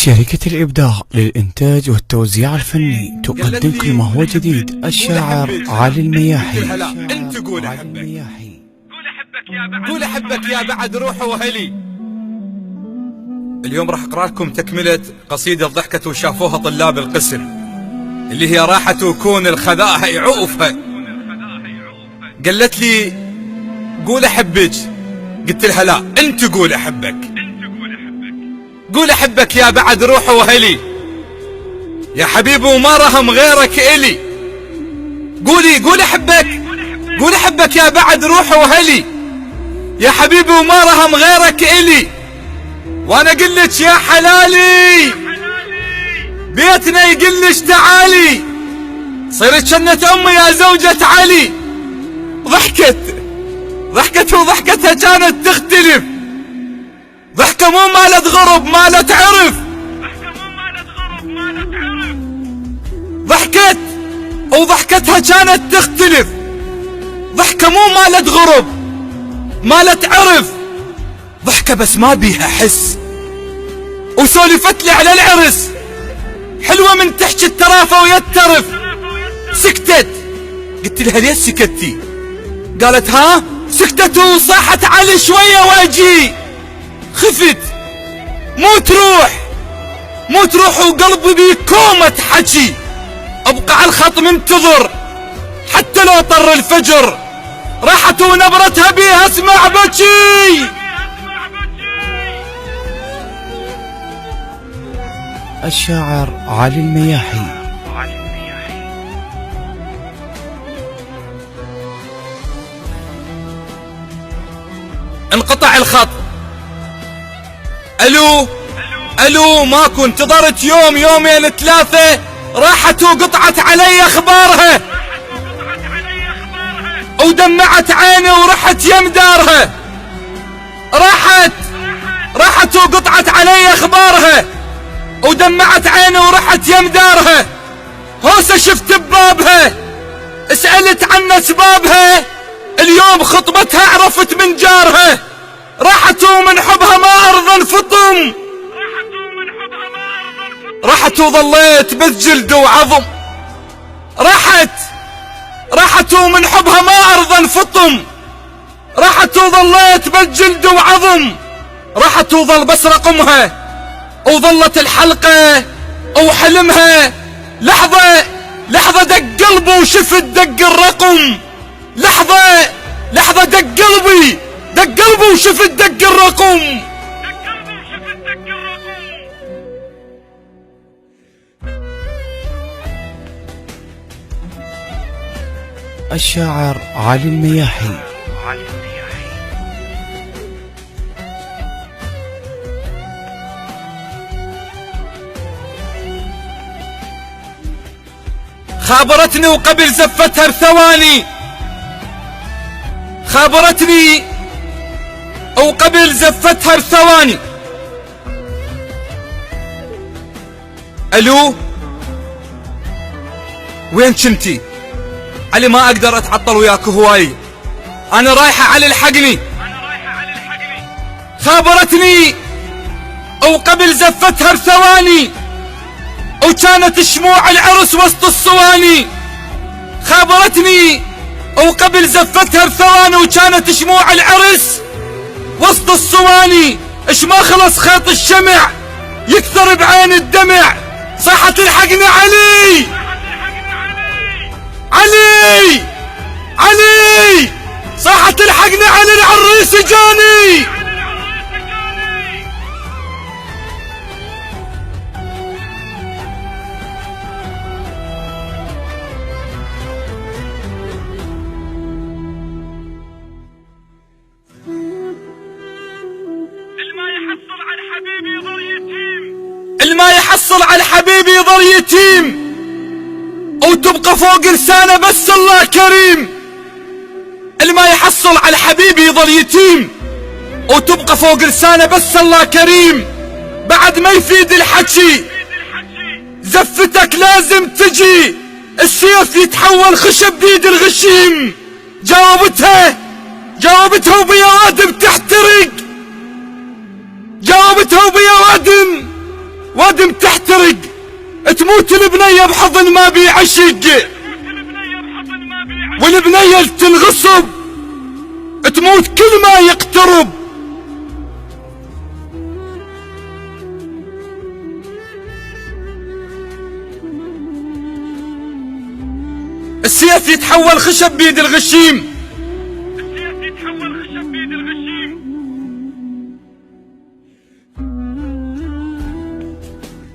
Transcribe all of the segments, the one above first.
شركة الإبداع للإنتاج والتوزيع الفني تقدم كل ما هو جديد. الشاعر علي المياحي. انت قول احبك، قول احبك يا بعد روحه وهلي. اليوم راح اقرا لكم تكملة قصيدة ضحكت وشافوها طلاب القسم، اللي هي راحت وكون الخذاها يعوفها. قالت لي قول احبك، قلت لها لا انت قول احبك. قول احبك يا بعد روحه وهلي، يا حبيبي وما رهم غيرك الي. قول احبك، قول احبك يا بعد روحه وهلي، يا حبيبي وما رهم غيرك الي. وانا قلت يا حلالي بيتنا يقلش تعالي، صيرت شنة امي يا زوجة علي. ضحكت وضحكتها كانت تختلف، ضحكة مو مالت غرب مالت عرف. ضحكت وضحكتها كانت تختلف، ضحكة مو مالت غرب مالت عرف. ضحكة بس ما بيها حس، وسولفت لي على العرس حلوة من تحكي الترافة ويترف. سكتت، قلت لها ليش سكتي؟ قالت ها سكتت وصاحت علي شوية واجي. خفت مو تروح وقلبي بكومة حكي. ابقى على الخط منتظر حتى لو طر الفجر، راحت ونبرتها بيها اسمع بكي. الشاعر علي المياحي. انقطع الخط. الو ماكو، انتظرت يوم يومين ثلاثة، راحت وقطعت علي اخبارها ودمعت عيني ورحت يم دارها. راحت وقطعت علي اخبارها ودمعت عيني ورحت يم دارها. هوسه شفت ببابها سألت عن اسبابها، اليوم خطبتها عرفت من جارها. راحت ومن حبها ما ارضى انفطم، راحت وظليت بس جلد وعظم. راحت ومن حبها ما ارضى انفطم، راحت وظليت بس جلد وعظم. راحت وظل بس رقمها وظلت الحلقة وحلمها. لحظة دق قلبي وشفت دق الرقم. لحظة دق قلبي وشفت دق الرقم. الشاعر علي المياحي. خابرتني وقبل زفتها بثواني، خابرتني وقبل زفتها بثواني. الو وين كنتي؟ علي ما اقدر اتعطل وياك هواي، انا رايحة علي الحقني. خابرتني وقبل زفتها بثواني، وكانت شموع العرس وسط الصواني. خابرتني وقبل زفتها بثواني، وكانت شموع العرس وسط الصواني. اش ما خلص خيط الشمع يكثر بعين الدمع. صاحت الحقني علي صاحت الحقني علي العريس جاني. الما يحصل على حبيبي يظل يتيم، وتبقى فوق لسانه بس الله كريم. الما يحصل على حبيبي يظل يتيم، وتبقى فوق لسانه بس الله كريم. بعد ما يفيد الحكي زفتك لازم تجي، السيف يتحول خشب بيد الغشيم. جاوبتها وبيا وادم تحترق، جاوبتها وبيا وادم تموت البنية بحضن ما بيعشق، والبنية تنغصب تموت كل ما يقترب. السيف يتحول خشب بيد الغشيم،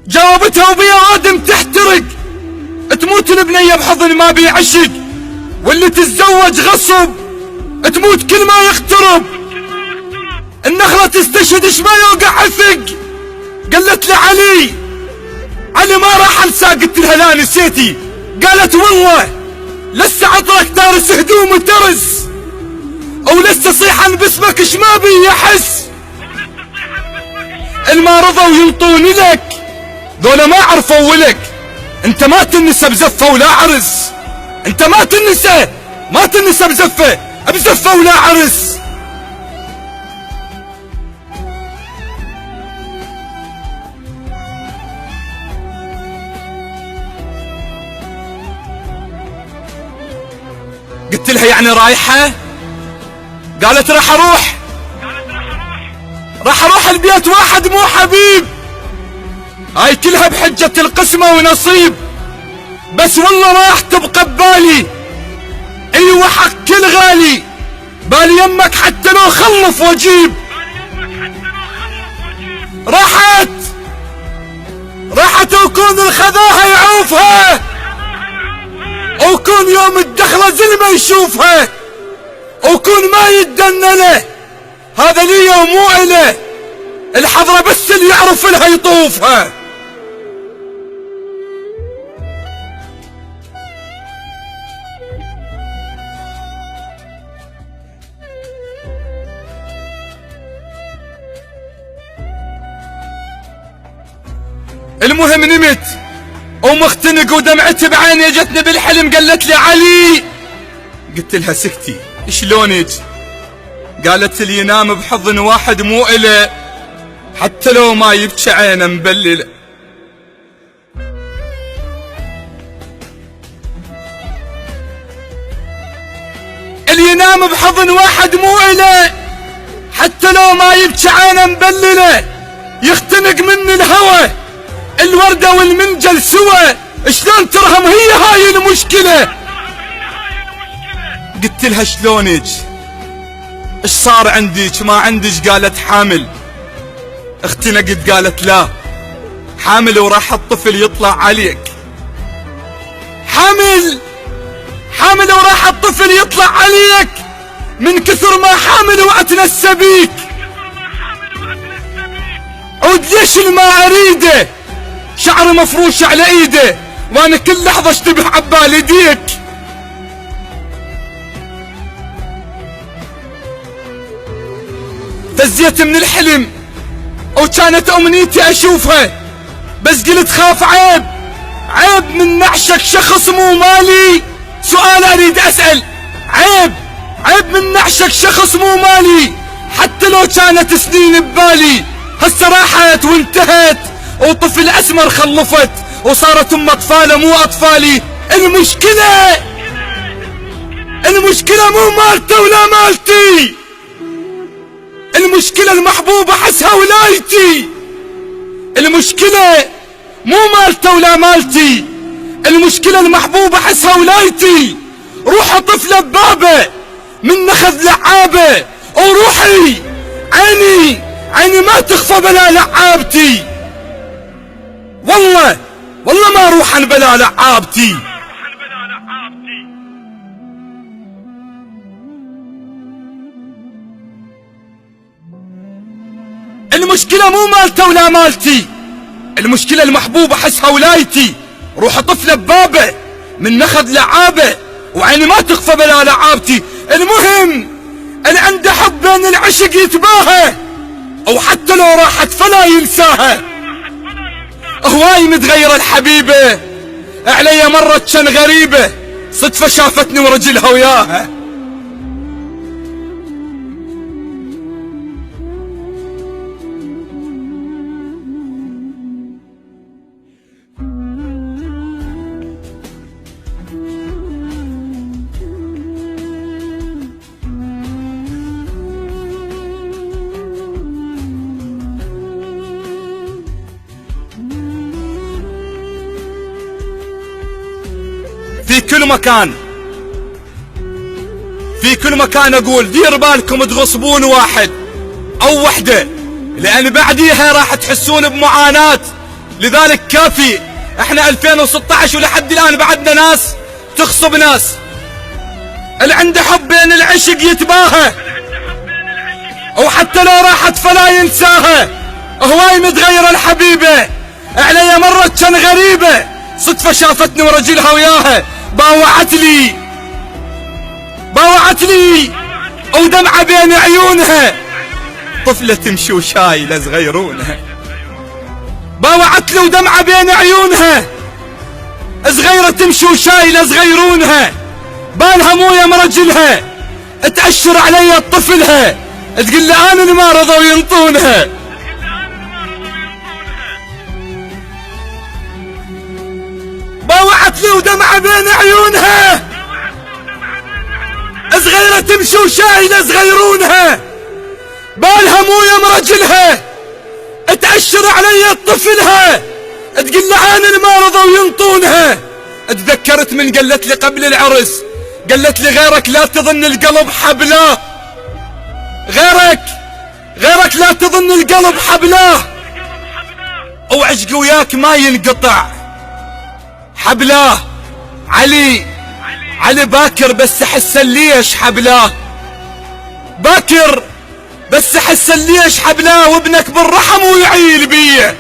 جاوبتها وبيا آدم تحترق، تموت البنية بحضن ما بيعشق، واللي تتزوج غصب تموت كل ما يقترب. النخلة تستشهد اش ما يوقع عثق، قالت لعلي علي ما راح انسى، قلت لها لا نسيتي، قالت والله لسه عطرك دارس هدوم وترس، ولسه صيحا باسمك اش ما بي يحس. الما رضوا ينطوني لك ذولا ما عرفوا ولك، انت ما تنسى بزفة ولا عرس، انت ما تنسى بزفة ولا عرس. قلت لها يعني رايحة؟ قالت راح اروح البيت واحد مو حبيب، هاي كلها بحجة القسمة ونصيب، بس والله راح تبقى ببالي، ايوه حق كل غالي، بالي يمك حتى لو خلف واجيب. راحت وكون الخذاها يعوفها، وكون يوم الدخلة زي ما يشوفها، وكون ما يتدنى له، هذا لي ومو إله، الحضرة بس اللي يعرف لها يطوفها. المهم نمت ومختنق ودمعت بعيني، جتني بالحلم قالت لي علي، قلت لها سكتي شلونك؟ قالت لي ينام بحضن واحد مو إله، حتى لو ما يبكي عينه مبلله. اللي ينام بحضن واحد مو إله حتى لو ما يبكي عينه مبلله، يختنق من الهوى الوردة والمنجل سوا، شلون ترهم هي هاي المشكلة؟ قلت لها شلونك؟ ايش صار عندك؟ ما عندك؟ قالت حامل. اختنقت قالت لا حامل وراح الطفل يطلع عليك. حامل وراح الطفل يطلع عليك، من كثر ما حامل واتنسى بيك، عود ليش ما اريده، شعر مفروش على ايده، وانا كل لحظة اشتبه عبالي ديك. فزيت من الحلم وكانت امنيتي اشوفها، بس قلت خاف عيب من نعشق شخص مو مالي. سؤال اريد اسأل، عيب من نعشق شخص مو مالي، حتى لو كانت سنين ببالي، هسه راحت وانتهت وطفل اسمر خلفت، وصارت ام اطفاله مو اطفالي. المشكلة مو مالته ولا مالتي، المشكلة المحبوبة حسها ولايتي. المشكلة مو مالته ولا مالتي، المشكلة المحبوبة حسها ولايتي. روح طفلة ببابه من نخذ لعابه، وروحي عيني ما تخفى بلا لعابتي، والله ما روح بلا لعابتي. المشكلة مو مالته ولا مالتي، المشكلة المحبوبة حسها ولايتي. روح طفلة ببابه من نخذ لعابه، وعيني ما تخفى بلا لعابتي. المهم اللي عنده حب بين العشق يتباهى، او حتى لو راحت فلا ينساها. هواي متغيرة الحبيبة علي مرت كان غريبة، صدفة شافتني ورجلها وياها. في كل مكان، في كل مكان اقول دير بالكم تغصبون واحد او وحدة، لان بعديها راح تحسون بمعاناة. لذلك كافي، احنا 2016 ولحد الان بعدنا ناس تغصب ناس. اللي عنده حب بين العشق يتباهى، او حتى لو راحت فلا ينساها. هواي متغيرة الحبيبة، علي مرت كان غريبة، صدفة شافتني ورجلها وياها باوعت لي ودمعة بين عيونها، طفلة تمشي وشايلة صغيرونها. باوعت لي ودمعة بين عيونها، صغيرة تمشي وشايلة صغيرونها، بالها موية مرجلها، تأشر علي طفلها، تقول لي انا ما رضوا ينطونها. باوعت لي ودمعة بين عيونها، صغيرة تمشي وشايلة صغيرونها، بالها موية مرجلها، تأشر علي طفلها، تقول لي انا ما رضوا ينطونها. تذكرت من قالت لي قبل العرس، قالت لي غيرك لا تظن القلب حبلاه، غيرك لا تظن القلب حبلاه، وعشقي وياك ما ينقطع حبلاه. علي باكر بس احس ليش حبلاه، باكر بس احس ليش حبلاه، وابنك بالرحم ويعيل بيه.